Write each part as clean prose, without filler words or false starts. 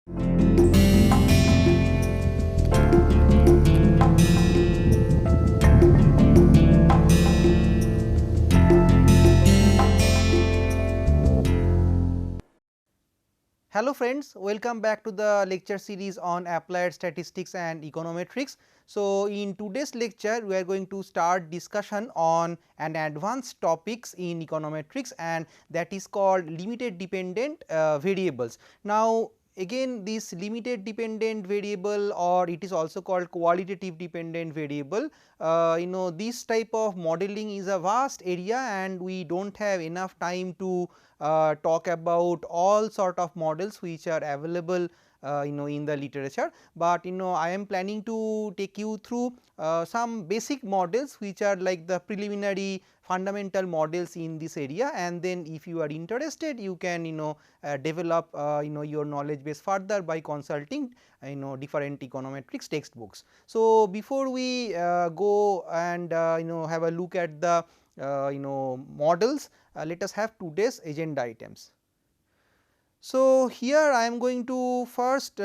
Hello friends, welcome back to the lecture series on applied statistics and econometrics. So, in today's lecture we are going to start discussion on an advanced topics in econometrics, and that is called limited dependent variables. Now, again this limited dependent variable, or it is also called qualitative dependent variable, this type of modeling is a vast area and we do not have enough time to talk about all sort of models which are available in the literature, but I am planning to take you through some basic models which are like the preliminary fundamental models in this area, and then if you are interested you can develop your knowledge base further by consulting different econometrics textbooks. So, before we go and have a look at the models, let us have today's agenda items. So, here I am going to first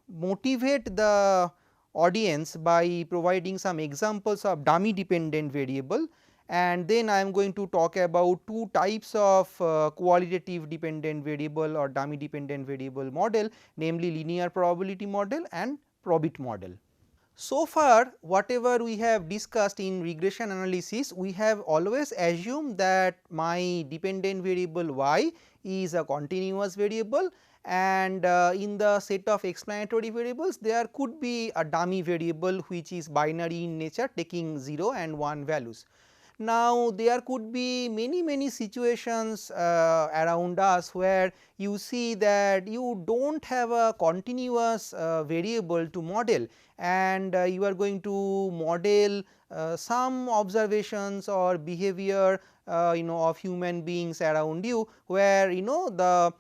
motivate the audience by providing some examples of dummy dependent variable, and then I am going to talk about two types of qualitative dependent variable or dummy dependent variable model, namely linear probability model and Probit model. So far whatever we have discussed in regression analysis, we have always assumed that my dependent variable y is a continuous variable, and in the set of explanatory variables there could be a dummy variable which is binary in nature taking 0 and 1 values. Now, there could be many situations around us where you see that you do not have a continuous variable to model, and you are going to model some observations or behavior of human beings around you, where the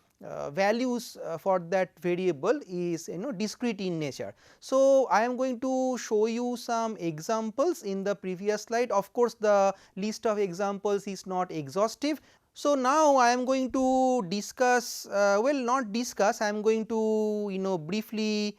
values for that variable is discrete in nature. So, I am going to show you some examples in the previous slide. Of course, the list of examples is not exhaustive. So, now I am going to discuss, well, not discuss, I am going to briefly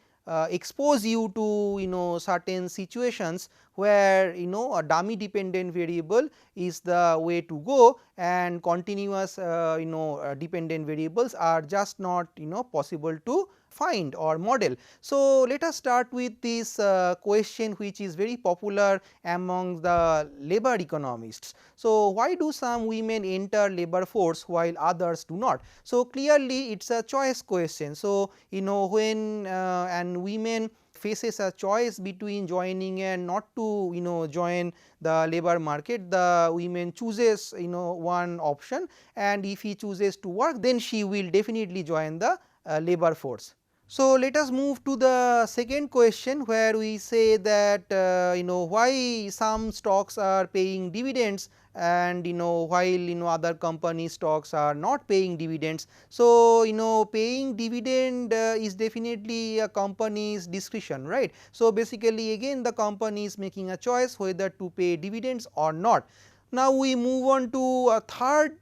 expose you to certain situations where a dummy dependent variable is the way to go, and continuous dependent variables are just not possible to find or model. So, let us start with this question which is very popular among the labor economists. So, why do some women enter labor force while others do not? So, clearly it is a choice question. So, when and women faces a choice between joining and not to join the labor market, the women chooses one option, and if he chooses to work, then she will definitely join the labor force. So, let us move to the second question, where we say that why some stocks are paying dividends and while other company stocks are not paying dividends. So, paying dividend is definitely a company's discretion, right. So, basically again the company is making a choice whether to pay dividends or not. Now, we move on to a third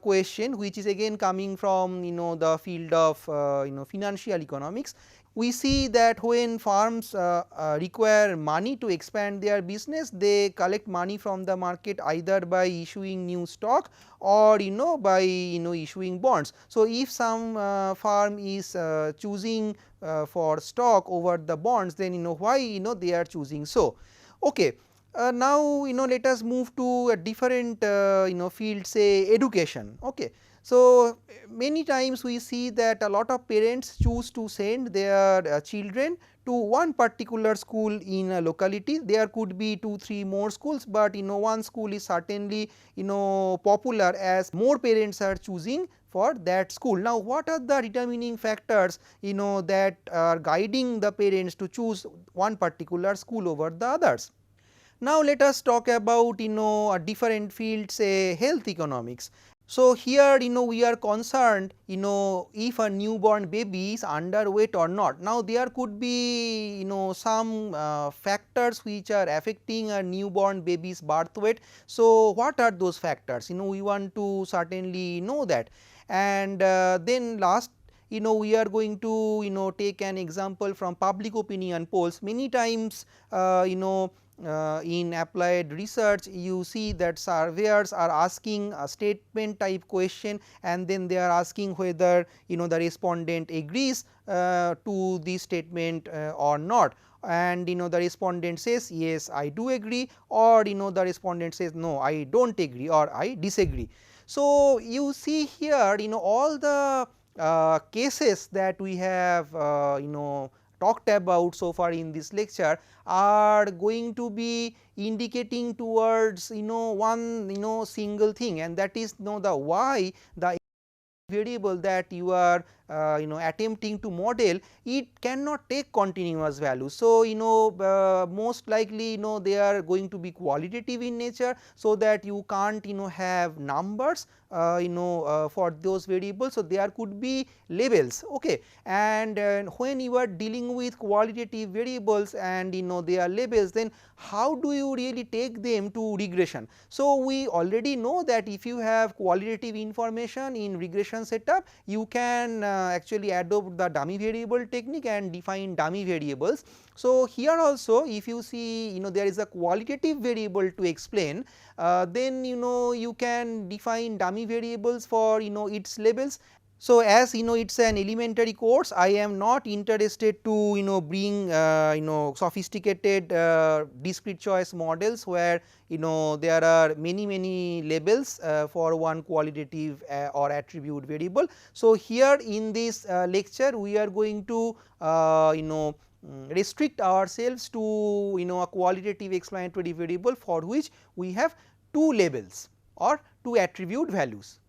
question, which is again coming from the field of financial economics. We see that when firms require money to expand their business, they collect money from the market either by issuing new stock or by issuing bonds. So, if some firm is choosing for stock over the bonds, then why they are choosing so. Okay. Now, let us move to a different field, say education. Okay. So, many times we see that a lot of parents choose to send their children to one particular school in a locality. There could be 2-3 more schools, but one school is certainly popular as more parents are choosing for that school. Now, what are the determining factors that are guiding the parents to choose one particular school over the others? Now, let us talk about a different field, say health economics. So, here we are concerned if a newborn baby is underweight or not. Now, there could be some factors which are affecting a newborn baby's birth weight. So, what are those factors? We want to certainly know that, and then last we are going to take an example from public opinion polls. Many times in applied research you see that surveyors are asking a statement type question, and then they are asking whether the respondent agrees to the statement or not, and the respondent says yes I do agree, or the respondent says no I do not agree or I disagree. So, you see here all the cases that we have talked about so far in this lecture are going to be indicating towards one single thing, and that is the why the variable that you are attempting to model, it cannot take continuous value. So, most likely they are going to be qualitative in nature, so that you can't have numbers for those variables. So, there could be labels, okay. And when you are dealing with qualitative variables and they are labels, then how do you really take them to regression? So, we already know that if you have qualitative information in regression setup, you can actually adopt the dummy variable technique and define dummy variables. So, here also if you see there is a qualitative variable to explain, then you can define dummy variables for its labels. So, as it is an elementary course, I am not interested to bring sophisticated discrete choice models where there are many labels for one qualitative or attribute variable. So, here in this lecture we are going to restrict ourselves to a qualitative explanatory variable for which we have two labels or two attribute values.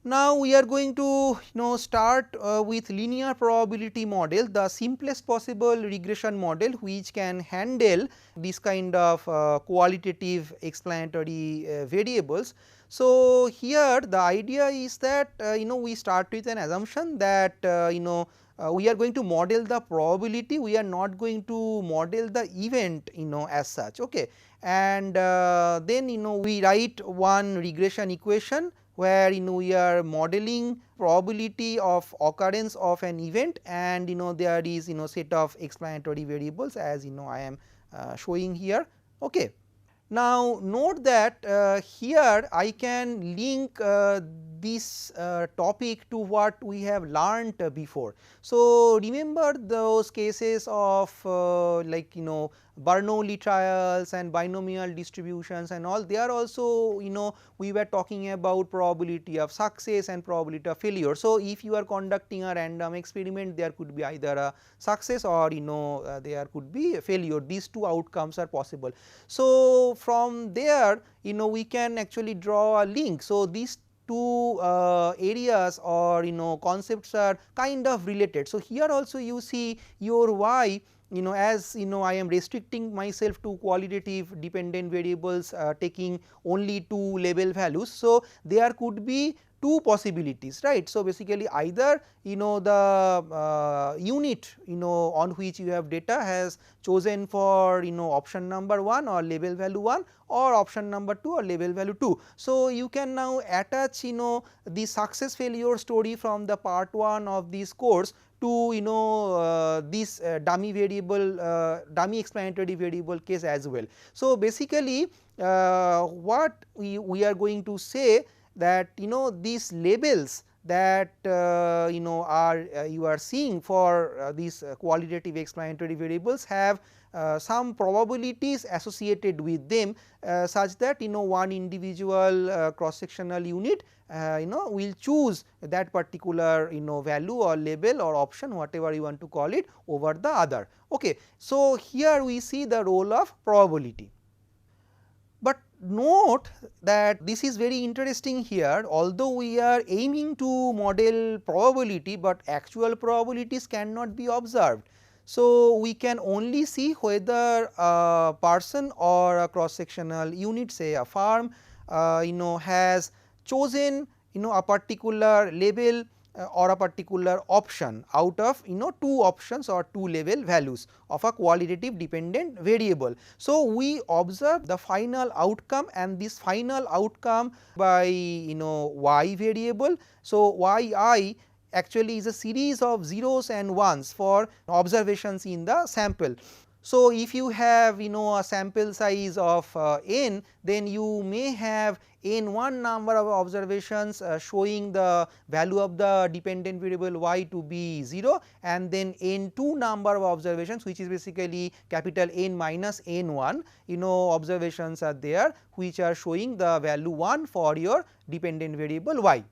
Now, we are going to start with linear probability model, the simplest possible regression model which can handle this kind of qualitative explanatory variables. So, here the idea is that we start with an assumption that we are going to model the probability, we are not going to model the event as such, okay. And then we write one regression equation where we are modeling probability of occurrence of an event, and there is set of explanatory variables as I am showing here, okay. Now, note that here I can link this topic to what we have learnt before. So, remember those cases of like Bernoulli trials and binomial distributions and all, they are also we were talking about probability of success and probability of failure. So, if you are conducting a random experiment, there could be either a success or there could be a failure, these two outcomes are possible. So, from there we can actually draw a link. So, these two areas or concepts are kind of related. So, here also you see your y as I am restricting myself to qualitative dependent variables taking only two label values. So, there could be two possibilities, right. So, basically either the unit on which you have data has chosen for option number 1 or label value 1, or option number 2 or label value 2. So, you can now attach the success failure story from the part 1 of this course to this dummy variable dummy explanatory variable case as well. So, basically what we are going to say that these labels that are you are seeing for these qualitative explanatory variables have some probabilities associated with them such that one individual cross sectional unit will choose that particular value or label or option, whatever you want to call it, over the other, okay. So, here we see the role of probability. But note that this is very interesting here, although we are aiming to model probability, but actual probabilities cannot be observed. So, we can only see whether a person or a cross sectional unit, say a firm has chosen a particular label or a particular option out of two options or two label values of a qualitative dependent variable. So, we observe the final outcome, and this final outcome by y variable. So, yi actually is a series of zeros and ones for observations in the sample. So, if you have a sample size of n, then you may have n1 number of observations showing the value of the dependent variable y to be 0, and then n2 number of observations, which is basically capital N minus n1 observations are there which are showing the value 1 for your dependent variable y.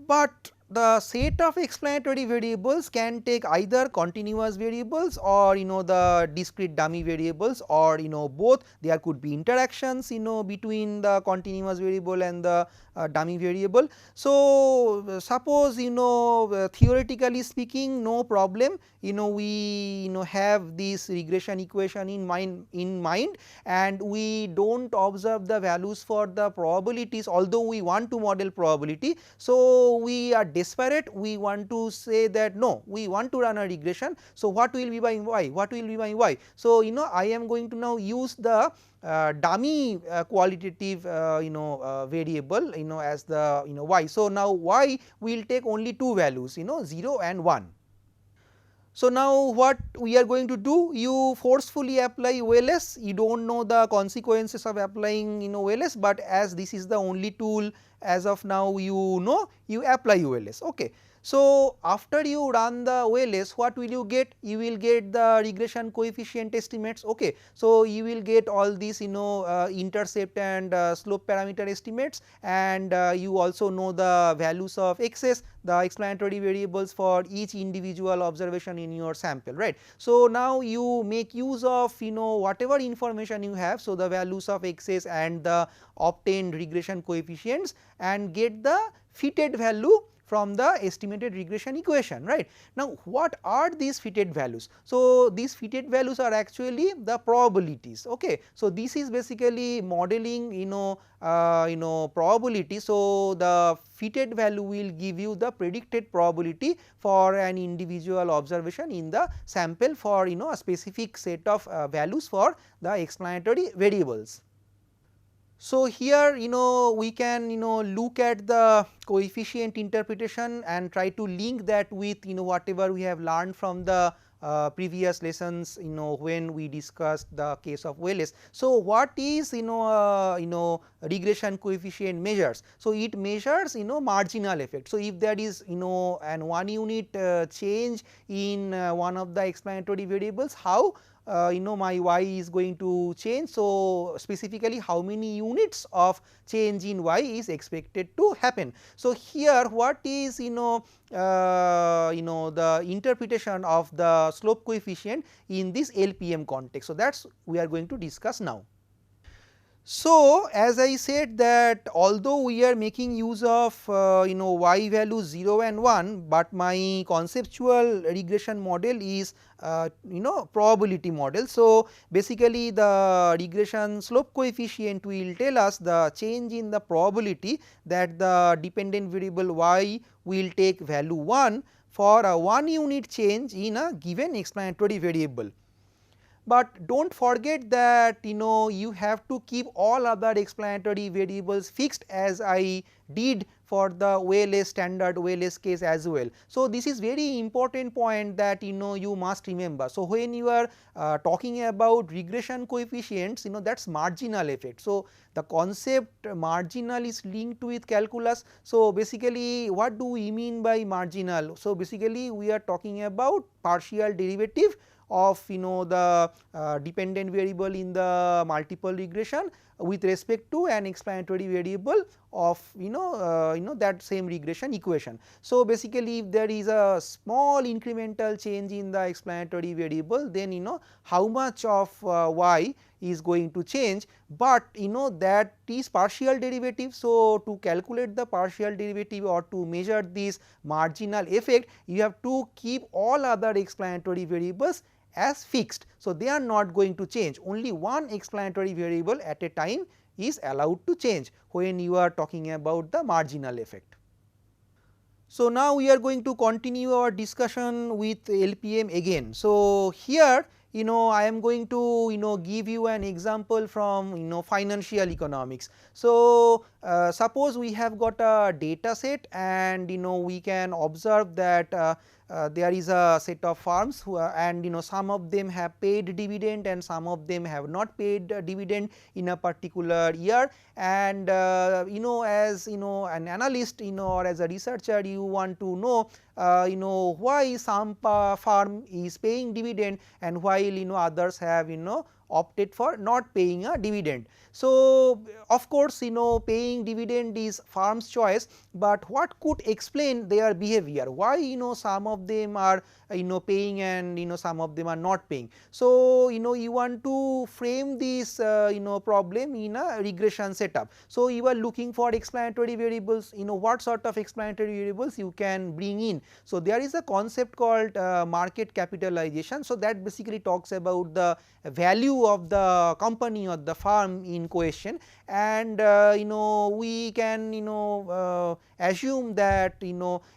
But the set of explanatory variables can take either continuous variables or the discrete dummy variables, or both. There could be interactions between the continuous variable and the dummy variable. So, suppose theoretically speaking, no problem, we have this regression equation in mind, and we do not observe the values for the probabilities, although we want to model probability. So, we are desperate, we want to say that no, we want to run a regression. So, what will be my y? What will be my y? So, I am going to now use the dummy qualitative variable as the y. So, now y will take only two values 0 and 1. So, now what we are going to do, you forcefully apply OLS, you do not know the consequences of applying OLS, but as this is the only tool as of now you apply OLS. Okay. So, after you run the OLS, what will you get? You will get the regression coefficient estimates. Okay. So, you will get all these intercept and slope parameter estimates, and you also know the values of x's, the explanatory variables for each individual observation in your sample, right. So, now you make use of whatever information you have. So, the values of x's and the obtained regression coefficients, and get the fitted value from the estimated regression equation, right. Now, what are these fitted values? So, these fitted values are actually the probabilities. Okay. So, this is basically modeling probability. So, the fitted value will give you the predicted probability for an individual observation in the sample for a specific set of values for the explanatory variables. So, here we can look at the coefficient interpretation and try to link that with whatever we have learned from the previous lessons when we discussed the case of OLS. So, what is regression coefficient measures? So, it measures marginal effect. So, if there is an 1 unit change in one of the explanatory variables, how my y is going to change. So, specifically how many units of change in y is expected to happen. So, here what is the interpretation of the slope coefficient in this LPM context. So, that is we are going to discuss now. So, as I said that although we are making use of y values 0 and 1, but my conceptual regression model is probability model. So, basically the regression slope coefficient will tell us the change in the probability that the dependent variable y will take value 1 for a 1 unit change in a given explanatory variable. But do not forget that you have to keep all other explanatory variables fixed, as I did for the OLS standard OLS case as well. So, this is very important point that you must remember. So, when you are talking about regression coefficients, that is marginal effect. So, the concept marginal is linked with calculus. So, basically what do we mean by marginal? So, basically we are talking about partial derivative of the dependent variable in the multiple regression with respect to an explanatory variable of that same regression equation. So, basically if there is a small incremental change in the explanatory variable, then how much of y is going to change, but that is partial derivative. So, to calculate the partial derivative or to measure this marginal effect, you have to keep all other explanatory variables as fixed. So, they are not going to change, only one explanatory variable at a time is allowed to change when you are talking about the marginal effect. So, now we are going to continue our discussion with LPM again. So, here I am going to give you an example from financial economics. So suppose we have got a data set, and we can observe that there is a set of firms who are, and some of them have paid dividend and some of them have not paid dividend in a particular year. And as an analyst or as a researcher, you want to know why some firm is paying dividend and while others have opted for not paying a dividend. So of course paying dividend is firm's choice, but what could explain their behavior, why some of them are paying and some of them are not paying. So you want to frame this problem in a regression setup. So you are looking for explanatory variables, what sort of explanatory variables you can bring in. So there is a concept called market capitalization. So that basically talks about the value of the company or the firm in question, and we can assume that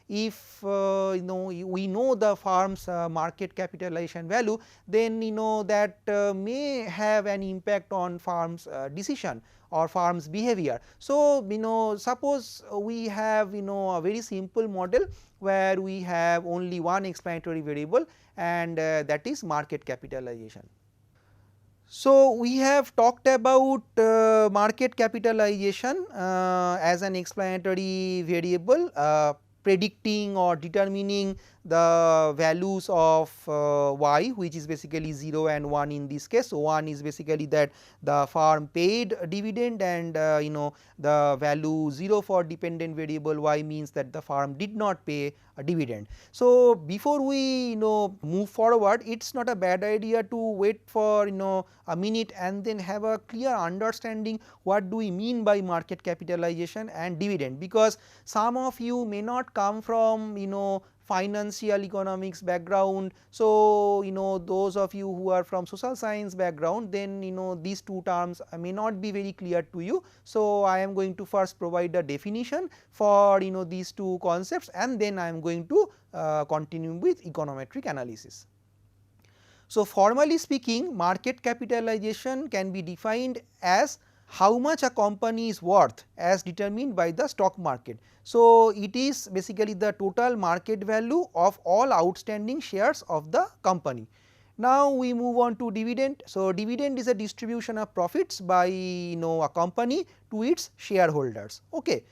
if we know the firm's market capitalization value, then that may have an impact on firm's decision or firm's behavior. So suppose we have a very simple model where we have only one explanatory variable, and that is market capitalization. So we have talked about market capitalization as an explanatory variable predicting or determining the values of y, which is basically 0 and 1 in this case. So 1 is basically that the firm paid a dividend, and the value 0 for dependent variable y means that the firm did not pay a dividend. So before we move forward, it is not a bad idea to wait for a minute and then have a clear understanding what do we mean by market capitalization and dividend, because some of you may not come from financial economics background. So those of you who are from social science background, then these two terms may not be very clear to you. So I am going to first provide a definition for these two concepts, and then I am going to continue with econometric analysis. So formally speaking, market capitalization can be defined as how much a company is worth as determined by the stock market. So it is basically the total market value of all outstanding shares of the company. Now we move on to dividend. So dividend is a distribution of profits by a company to its shareholders. Okay.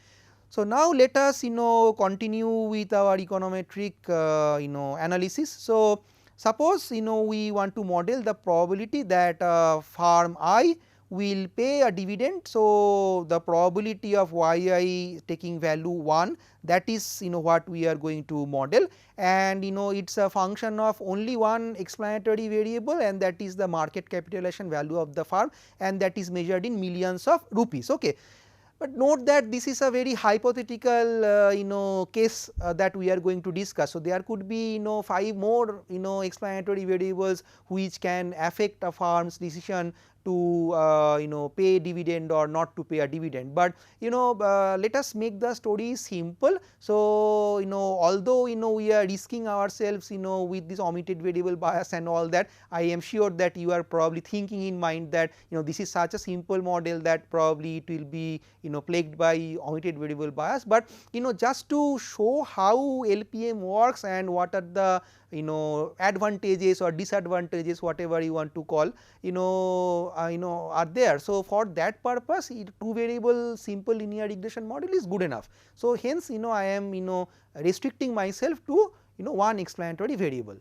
So now let us continue with our econometric analysis. So suppose we want to model the probability that firm I will pay a dividend. So the probability of yi taking value 1, that is what we are going to model, and it is a function of only one explanatory variable, and that is the market capitalization value of the firm, and that is measured in millions of rupees. Okay. But note that this is a very hypothetical case that we are going to discuss. So there could be 5 more explanatory variables which can affect a firm's decision to pay dividend or not to pay a dividend. But let us make the story simple. So although we are risking ourselves with this omitted variable bias and all that, I am sure that you are probably thinking in mind that this is such a simple model that probably it will be plagued by omitted variable bias. But just to show how LPM works and what are the advantages or disadvantages, whatever you want to call, are there. So for that purpose, two variable simple linear regression model is good enough. So hence I am restricting myself to one explanatory variable.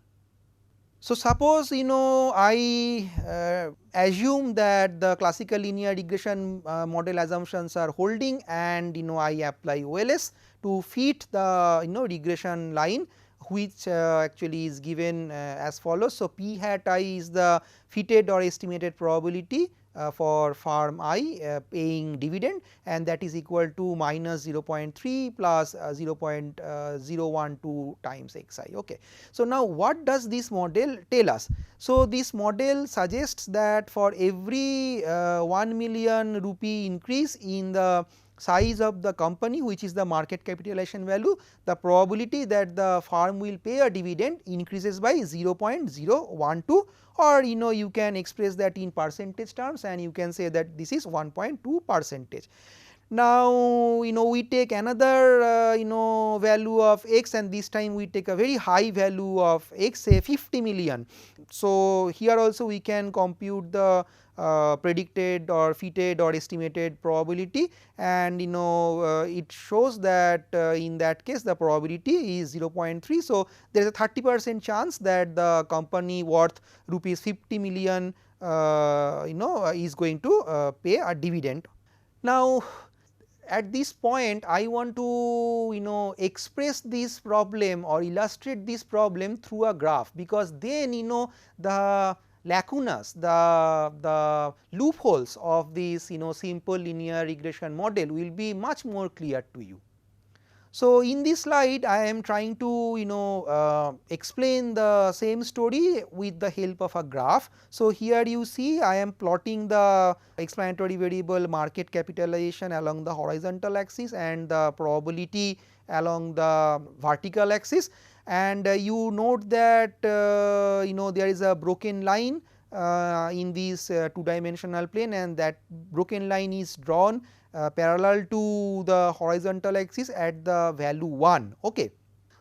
So suppose I assume that the classical linear regression model assumptions are holding, and I apply OLS to fit the regression line, which actually is given as follows. So p hat I is the fitted or estimated probability for firm I paying dividend, and that is equal to minus 0.3 plus 0.012 times xi. Okay. So now what does this model tell us? So this model suggests that for every 1 million rupee increase in the size of the company, which is the market capitalization value, the probability that the firm will pay a dividend increases by 0.012, or you can express that in percentage terms, and you can say that this is 1.2%. Now we take another value of x, and this time we take a very high value of x, say 50 million. So here also we can compute the predicted or fitted or estimated probability, and it shows that in that case the probability is 0.3. So there is a 30% chance that the company worth rupees 50 million is going to pay a dividend. Now at this point I want to express this problem or illustrate this problem through a graph, because then the lacunas, the loopholes of this simple linear regression model will be much more clear to you. So in this slide I am trying to explain the same story with the help of a graph. So here you see I am plotting the explanatory variable market capitalization along the horizontal axis and the probability along the vertical axis, and you note that there is a broken line in this two dimensional plane, and that broken line is drawn parallel to the horizontal axis at the value 1. Okay.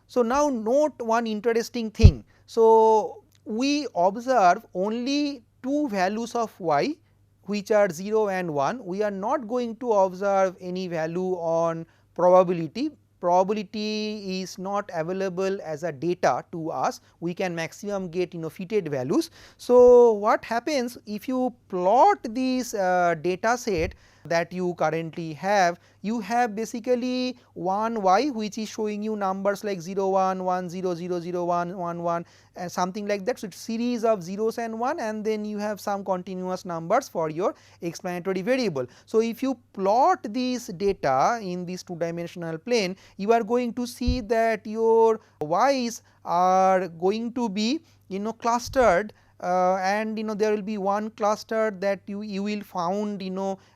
So now note one interesting thing. So we observe only two values of y, which are 0 and 1. We are not going to observe any value on probability. Probability is not available as a data to us. We can maximum get fitted values. So what happens if you plot this data set that you currently have? You have basically one y which is showing you numbers like 0 1 1 0 0 0 1 1 1 and something like that. So it's series of zeros and 1, and then you have some continuous numbers for your explanatory variable. So if you plot this data in this two dimensional plane, you are going to see that your y's are going to be clustered, and there will be one cluster that you will found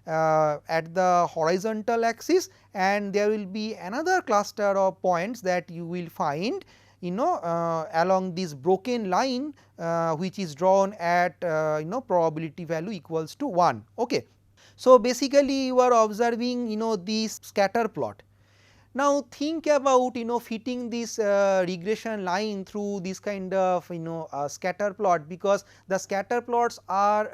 at the horizontal axis, and there will be another cluster of points that you will find along this broken line which is drawn at probability value equals to 1. Okay. So basically you are observing this scatter plot. Now think about fitting this regression line through this kind of scatter plot, because the scatter plots are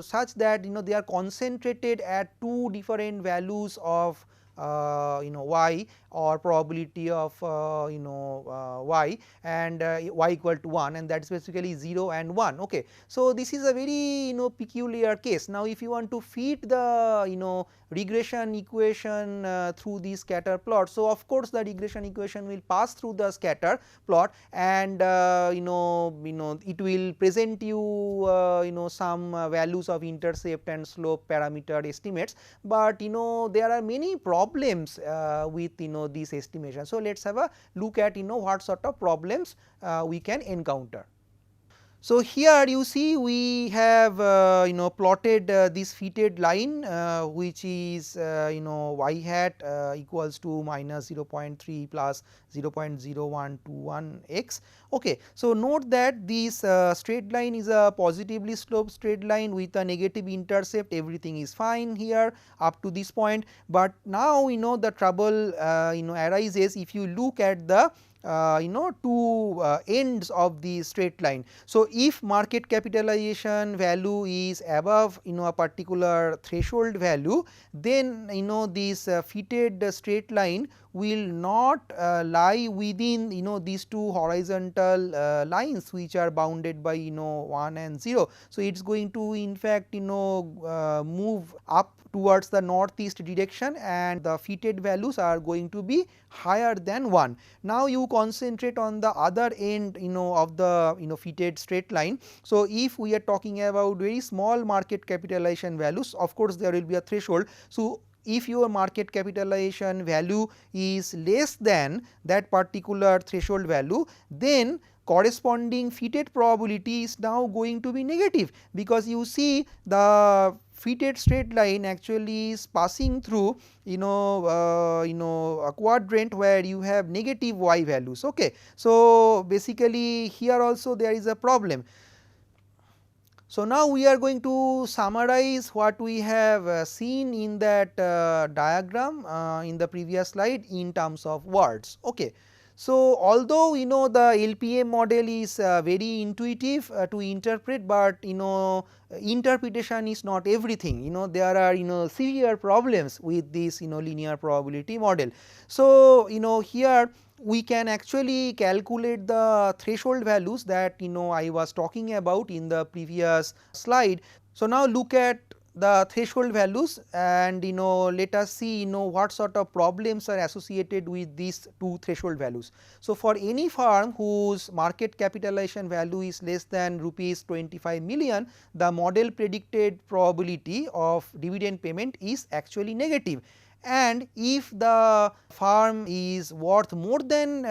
such that they are concentrated at two different values of y, or probability of y, and y equal to 1, and that is basically 0 and 1. Okay. So this is a very peculiar case. Now if you want to fit the regression equation through the scatter plot, so of course the regression equation will pass through the scatter plot, and it will present you some values of intercept and slope parameter estimates, but there are many problems with this estimation. So let us have a look at what sort of problems we can encounter. So here you see we have plotted this fitted line which is y hat equals to minus 0.3 plus 0.0121 x. Okay. So note that this straight line is a positively sloped straight line with a negative intercept. Everything is fine here up to this point, but now the trouble arises if you look at the two ends of the straight line. So if market capitalization value is above a particular threshold value, then this fitted straight line will not lie within these two horizontal lines which are bounded by 1 and 0. So it is going to in fact move up towards the northeast direction, and the fitted values are going to be higher than 1. Now you concentrate on the other end of the fitted straight line. So if we are talking about very small market capitalization values, of course there will be a threshold. So if your market capitalization value is less than that particular threshold value, then corresponding fitted probability is now going to be negative, because you see the fitted straight line actually is passing through a quadrant where you have negative y values. Okay. So basically here also there is a problem. So now we are going to summarize what we have seen in that diagram in the previous slide in terms of words. Okay. So although the LPM model is very intuitive to interpret, but interpretation is not everything. There are severe problems with this linear probability model. So here we can actually calculate the threshold values that I was talking about in the previous slide. So now look at the threshold values and let us see what sort of problems are associated with these two threshold values. So for any firm whose market capitalization value is less than rupees 25 million, the model predicted probability of dividend payment is actually negative. And if the firm is worth more than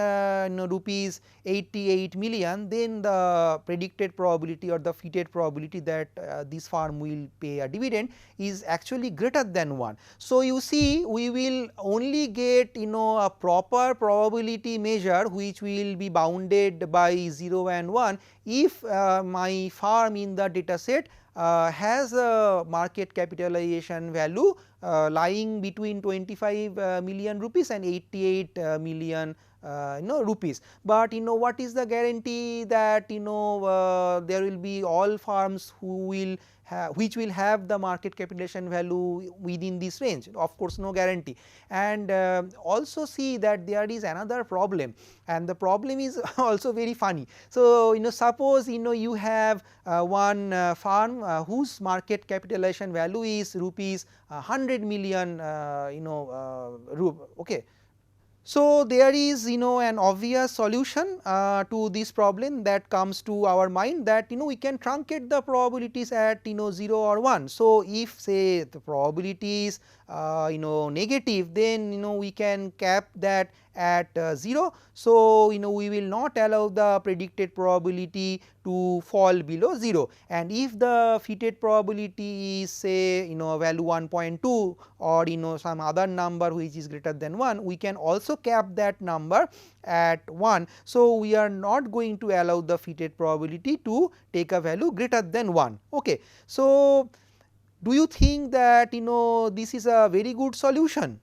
rupees 88 million, then the predicted probability or the fitted probability that this firm will pay a dividend is actually greater than 1. So you see, we will only get a proper probability measure which will be bounded by 0 and 1 if my firm in the data set has a market capitalization value lying between 25 million rupees and 88 million rupees. But what is the guarantee that there will be all firms who will which will have the market capitalization value within this range? Of course, no guarantee. And also see that there is another problem, and the problem is also very funny. So suppose you have one firm whose market capitalization value is rupees 100 million okay. So there is an obvious solution to this problem that comes to our mind, that we can truncate the probabilities at 0 or 1. So if say the probability is negative, then we can cap that at 0. So we will not allow the predicted probability to fall below 0, and if the fitted probability is say value 1.2 or some other number which is greater than 1, we can also cap that number at 1. So we are not going to allow the fitted probability to take a value greater than 1. Okay. So do you think that this is a very good solution?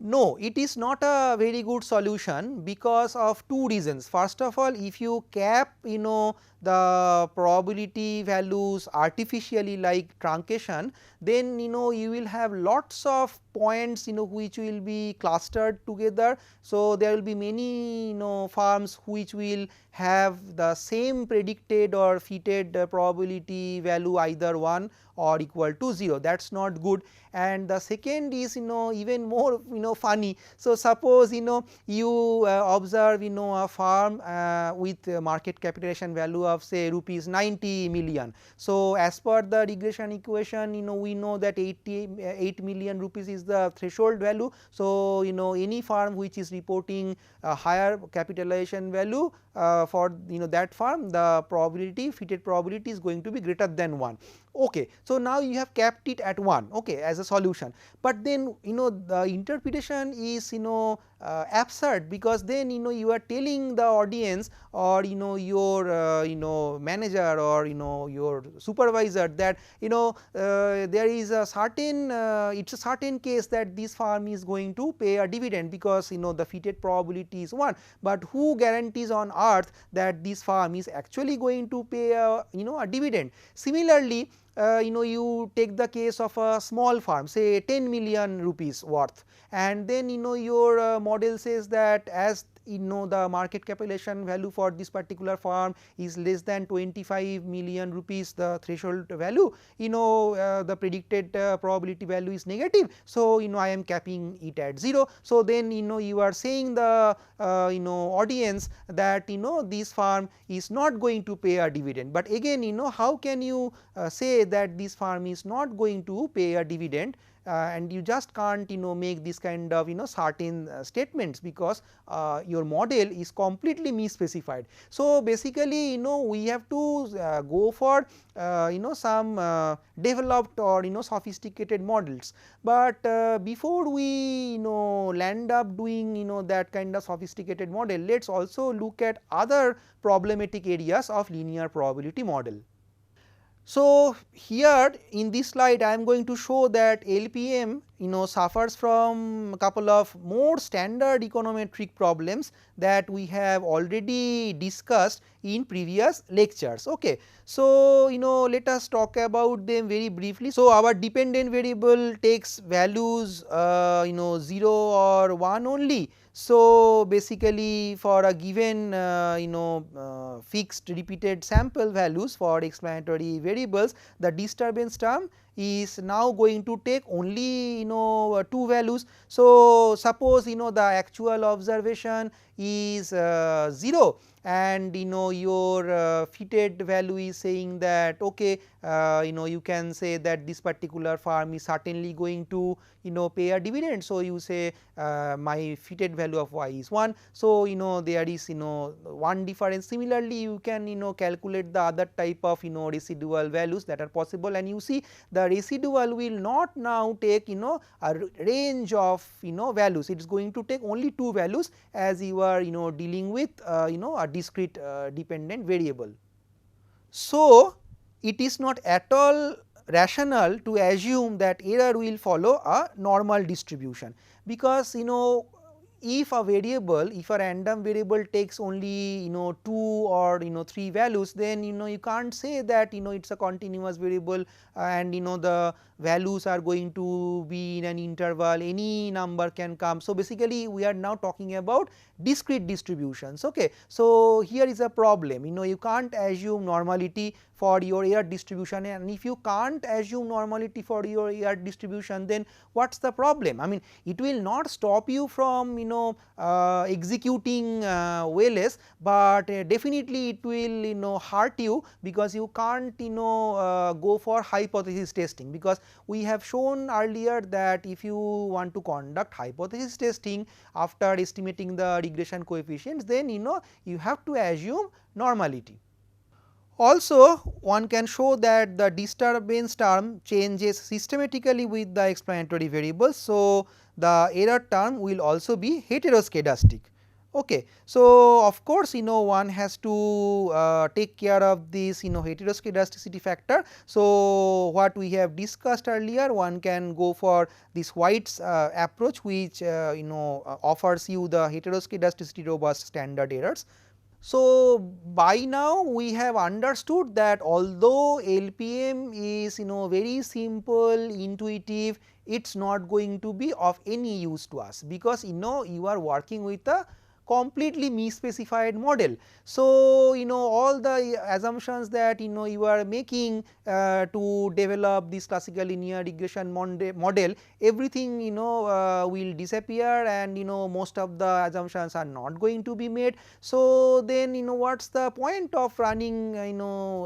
No, it is not a very good solution because of two reasons. First of all, if you cap the probability values artificially like truncation, then you will have lots of points which will be clustered together. So there will be many firms which will have the same predicted or fitted probability value either 1 or equal to 0. That is not good. And the second is even more funny. So suppose you observe a firm with market capitalization value of say rupees 90 million. So as per the regression equation, we know that 88 million rupees is the threshold value. So any firm which is reporting a higher capitalization value for that firm, the probability, fitted probability is going to be greater than 1. Okay. So now you have capped it at 1, okay, as a solution, but then the interpretation is absurd, because then you are telling the audience or your manager or your supervisor that there is a certain it's a certain case that this firm is going to pay a dividend because the fitted probability is 1, but who guarantees on earth that this firm is actually going to pay a a dividend. Similarly, you take the case of a small firm, say 10 million rupees worth, and then your model says that as the market capitalization value for this particular firm is less than 25 million rupees, the threshold value, the predicted probability value is negative. So I am capping it at 0. So then you are saying the audience that this firm is not going to pay a dividend. But again how can you say that this firm is not going to pay a dividend and you just can't make this kind of certain statements, because your model is completely misspecified. So basically we have to go for some developed or sophisticated models. But before we land up doing that kind of sophisticated model, let us also look at other problematic areas of linear probability model. So here in this slide I am going to show that LPM suffers from a couple of more standard econometric problems that we have already discussed in previous lectures. Okay. So let us talk about them very briefly. So our dependent variable takes values 0 or 1 only. So basically for a given fixed repeated sample values for explanatory variables, the disturbance term is now going to take only 2 values. So suppose the actual observation is 0, and your fitted value is saying that okay, you can say that this particular firm is certainly going to pay a dividend. So you say my fitted value of y is 1. So there is one difference. Similarly you can calculate the other type of residual values that are possible, and you see the residual will not now take a range of values. It is going to take only 2 values, as you are dealing with a discrete dependent variable. So it is not at all rational to assume that error will follow a normal distribution, because if a variable, if a random variable takes only 2 or 3 values, then you can't say that it is a continuous variable and the values are going to be in an interval, any number can come. So basically we are now talking about discrete distributions. Okay. So here is a problem, you can't assume normality for your error distribution, and if you can't assume normality for your error distribution, then what is the problem? I mean, it will not stop you from executing well, but definitely it will hurt you, because you can't go for hypothesis testing, because we have shown earlier that if you want to conduct hypothesis testing after estimating the regression coefficients, then you have to assume normality. Also one can show that the disturbance term changes systematically with the explanatory variables. So the error term will also be heteroscedastic. Okay. So of course one has to take care of this heteroscedasticity factor. So what we have discussed earlier, one can go for this White's approach, which offers you the heteroscedasticity robust standard errors. So by now we have understood that although LPM is very simple, intuitive, it is not going to be of any use to us, because you are working with a completely misspecified model. So all the assumptions that you are making to develop this classical linear regression model, everything will disappear, and most of the assumptions are not going to be made. So then what is the point of running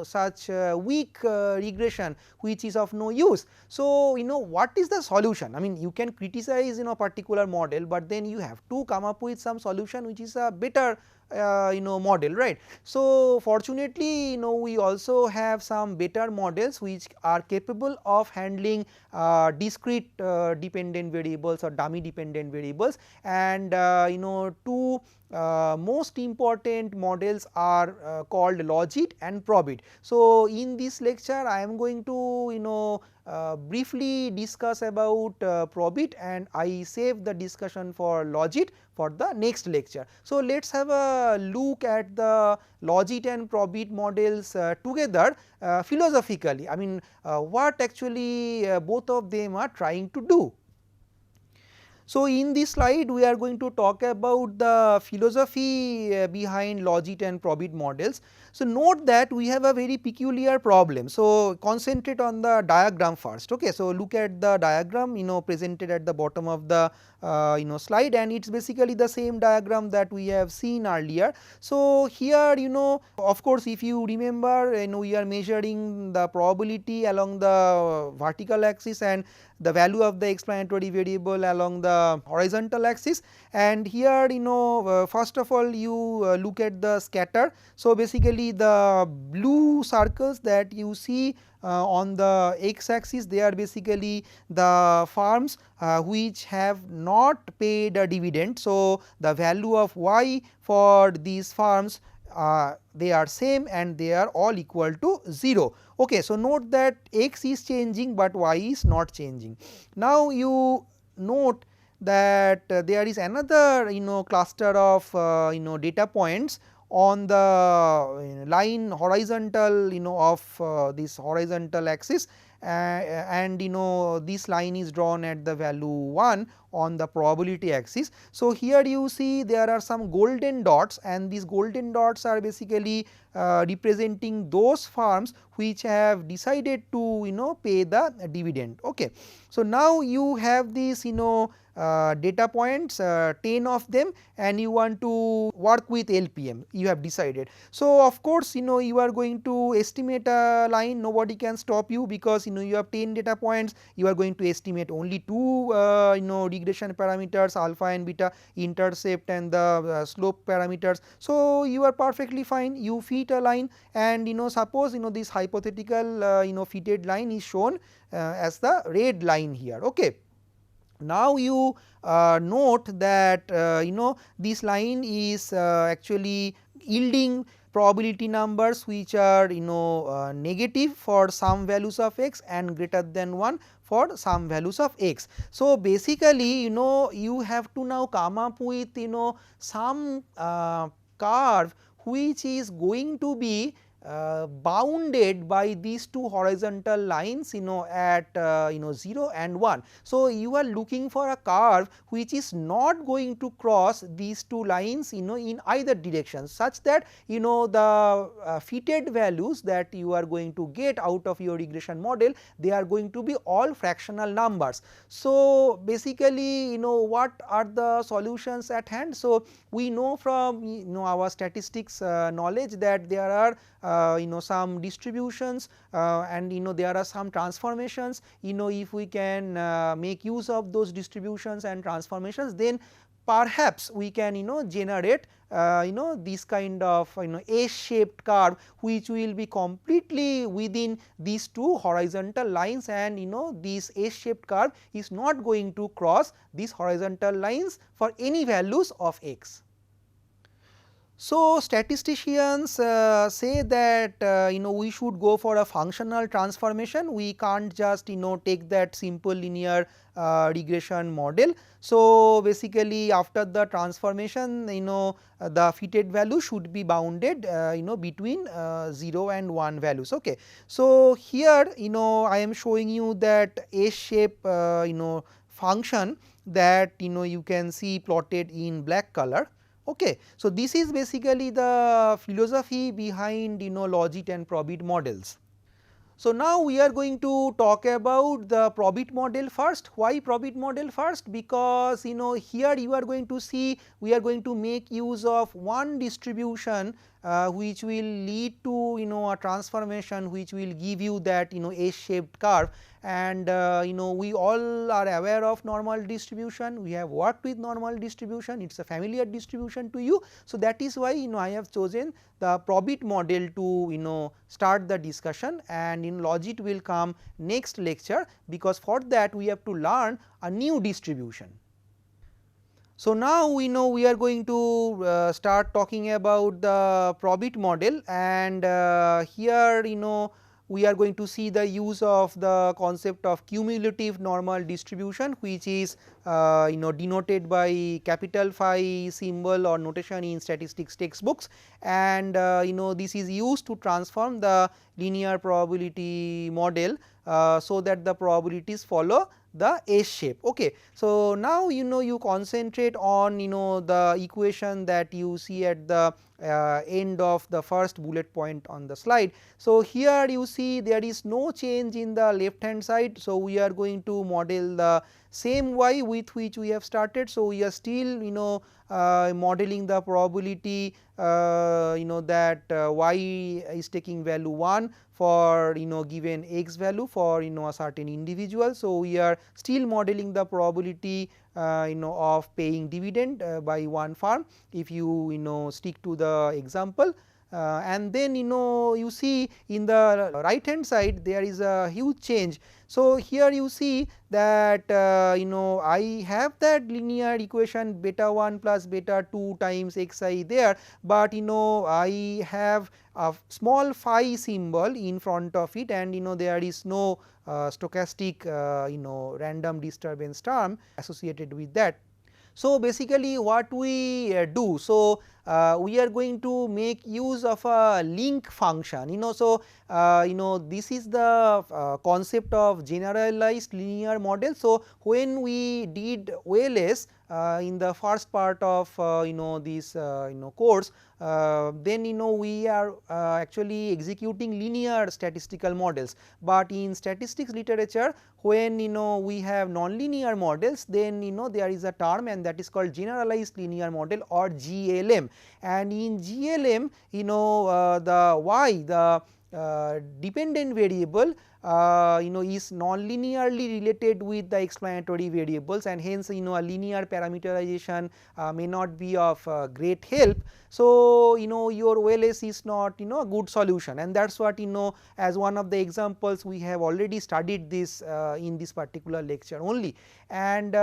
such weak regression which is of no use? So what is the solution? I mean, you can criticize particular model, but then you have to come up with some solution which is a better model, right. So fortunately we also have some better models which are capable of handling discrete dependent variables or dummy dependent variables, and two most important models are called Logit and Probit. So in this lecture I am going to briefly discuss about Probit, and I save the discussion for Logit for the next lecture. So let us have a look at the Logit and Probit models together philosophically. I mean, what actually both of them are trying to do. So in this slide we are going to talk about the philosophy behind Logit and Probit models. So note that we have a very peculiar problem. So concentrate on the diagram first. Okay, so look at the diagram presented at the bottom of the slide, and it's basically the same diagram that we have seen earlier. So here of course if you remember we are measuring the probability along the vertical axis and the value of the explanatory variable along the horizontal axis, and here first of all you look at the scatter. So basically the blue circles that you see on the x axis, they are basically the firms which have not paid a dividend. So the value of y for these firms they are same and they are all equal to 0. Okay, so note that x is changing but y is not changing. Now you note that there is another cluster of data points on the line horizontal of this horizontal axis, and this line is drawn at the value 1 on the probability axis. So here you see there are some golden dots, and these golden dots are basically representing those firms which have decided to pay the dividend. Okay. So now you have these data points 10 of them, and you want to work with LPM, you have decided. So of course you are going to estimate a line, nobody can stop you, because you have 10 data points, you are going to estimate only 2 regression parameters, alpha and beta, intercept and the slope parameters. So you are perfectly fine, you fit a line, and suppose this hypothetical fitted line is shown as the red line here. Okay. Now you note that this line is actually yielding probability numbers which are negative for some values of x and greater than 1 for some values of x. So basically you have to now come up with some curve which is going to be bounded by these two horizontal lines at 0 and 1. So you are looking for a curve which is not going to cross these two lines in either direction, such that the fitted values that you are going to get out of your regression model, they are going to be all fractional numbers. So basically what are the solutions at hand? So we know from our statistics knowledge that there are some distributions and there are some transformations. If we can make use of those distributions and transformations, then perhaps we can generate this kind of S-shaped curve which will be completely within these two horizontal lines, and this S-shaped curve is not going to cross these horizontal lines for any values of x. So statisticians say that we should go for a functional transformation, we can't just take that simple linear regression model. So basically after the transformation the fitted value should be bounded between 0 and 1 values. Okay. So here I am showing you that S-shape function that you can see plotted in black color. Okay. So this is basically the philosophy behind Logit and Probit models. So now we are going to talk about the Probit model first. Why Probit model first? Because here you are going to see we are going to make use of one distribution which will lead to a transformation which will give you that S-shaped curve, and we all are aware of normal distribution, we have worked with normal distribution, it is a familiar distribution to you. So that is why I have chosen the Probit model to start the discussion, and Logit will come next lecture, because for that we have to learn a new distribution. So now we know we are going to start talking about the Probit model, and here we are going to see the use of the concept of cumulative normal distribution, which is denoted by capital Phi symbol or notation in statistics textbooks, and this is used to transform the linear probability model so that the probabilities follow the S shape. Okay. So, now you concentrate on the equation that you see at the end of the first bullet point on the slide. So, here you see there is no change in the left hand side. So, we are going to model the same y with which we have started. So, we are still modeling the probability that y is taking value 1 for given x value for a certain individual. So, we are still modeling the probability of paying dividend by one firm if you stick to the example. And then you see in the right hand side there is a huge change. So, here you see that I have that linear equation beta 1 plus beta 2 times xi there, but I have a small phi symbol in front of it, and there is no stochastic random disturbance term associated with that. So, basically what we do, so we are going to make use of a link function, so this is the concept of generalized linear model. So, when we did OLS in the first part of this course, then we are actually executing linear statistical models, but in statistics literature when we have nonlinear models, then there is a term and that is called generalized linear model or GLM, and in GLM the y, the dependent variable is non-linearly related with the explanatory variables, and hence a linear parameterization may not be of great help. So, your OLS is not a good solution, and that is what as one of the examples we have already studied this in this particular lecture only. And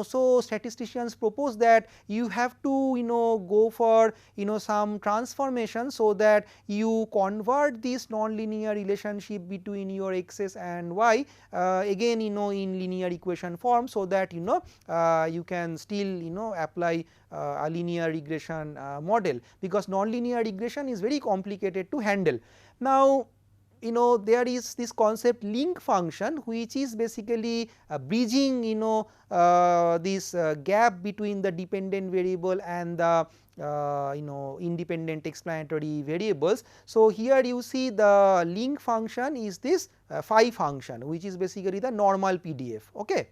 so statisticians propose that you have to go for some transformation so that you convert this non-linear relationship between your x's and y again in linear equation form, so that you can still apply a linear regression model, because non-linear regression is very complicated to handle. Now, there is this concept link function, which is basically bridging this gap between the dependent variable and the independent explanatory variables. So, here you see the link function is this phi function, which is basically the normal PDF. Okay.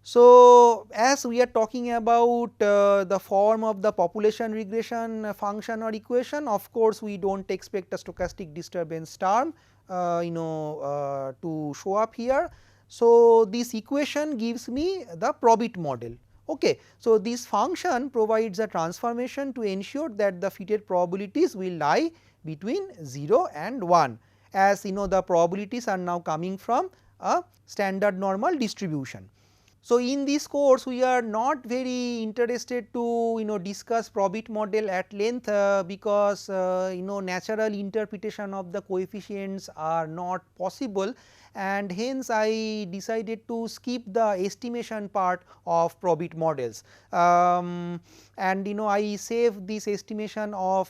So, as we are talking about the form of the population regression function or equation, of course, we do not expect a stochastic disturbance term to show up here. So, this equation gives me the Probit model. Okay. So, this function provides a transformation to ensure that the fitted probabilities will lie between 0 and 1, as the probabilities are now coming from a standard normal distribution. So, in this course we are not very interested to discuss Probit model at length because natural interpretation of the coefficients are not possible, and hence I decided to skip the estimation part of Probit models, and I save this estimation of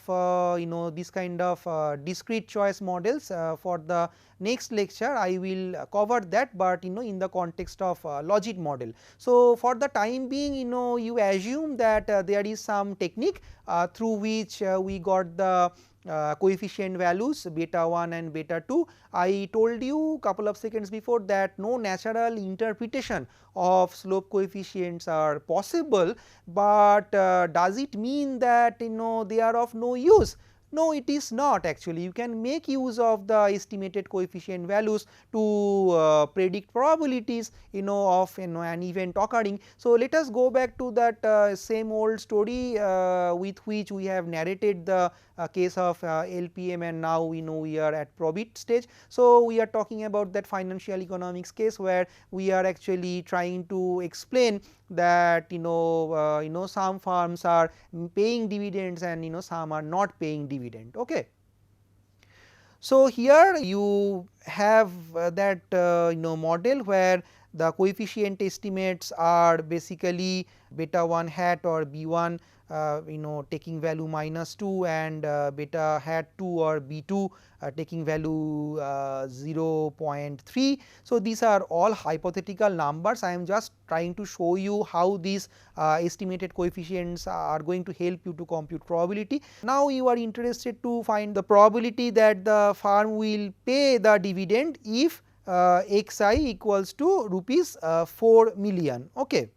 this kind of discrete choice models for the next lecture. I will cover that, but in the context of Logit model. So, for the time being you assume that there is some technique through which we got the coefficient values beta 1 and beta 2. I told you couple of seconds before that no natural interpretation of slope coefficients are possible, but does it mean that they are of no use? No, it is not actually. You can make use of the estimated coefficient values to predict probabilities of an event occurring. So, let us go back to that same old story with which we have narrated the case of LPM, and now we are at Probit stage. So, we are talking about that financial economics case where we are actually trying to explain that some firms are paying dividends and some are not paying dividend. Okay. So, here you have that model where the coefficient estimates are basically beta 1 hat or B1 taking value -2 and beta hat 2 or B2 taking value 0.3. So, these are all hypothetical numbers. I am just trying to show you how these estimated coefficients are going to help you to compute probability. Now, you are interested to find the probability that the firm will pay the dividend if xi equals to rupees 4 million. Okay.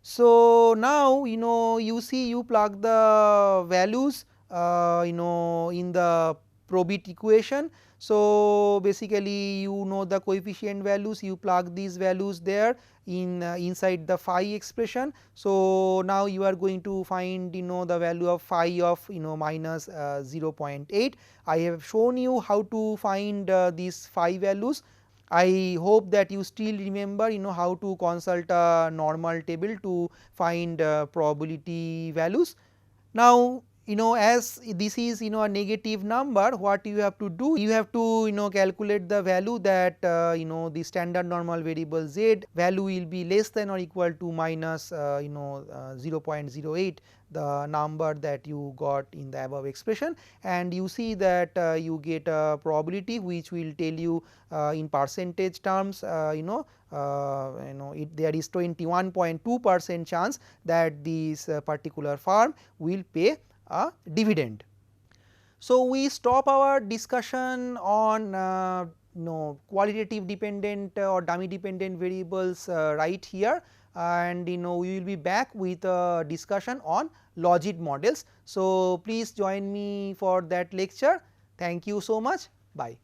So, now you see you plug the values in the Probit equation. So, basically you know the coefficient values, you plug these values there in inside the phi expression. So, now you are going to find the value of phi of minus 0.8. I have shown you how to find these phi values. I hope that you still remember how to consult a normal table to find probability values. Now, as this is a negative number, what you have to do, you have to calculate the value that the standard normal variable z value will be less than or equal to minus 0.08, the number that you got in the above expression, and you see that you get a probability which will tell you in percentage terms there is 21.2% chance that this particular firm will pay a dividend. So, we stop our discussion on qualitative dependent or dummy dependent variables right here, and we will be back with a discussion on Logit models. So, please join me for that lecture. Thank you so much. Bye.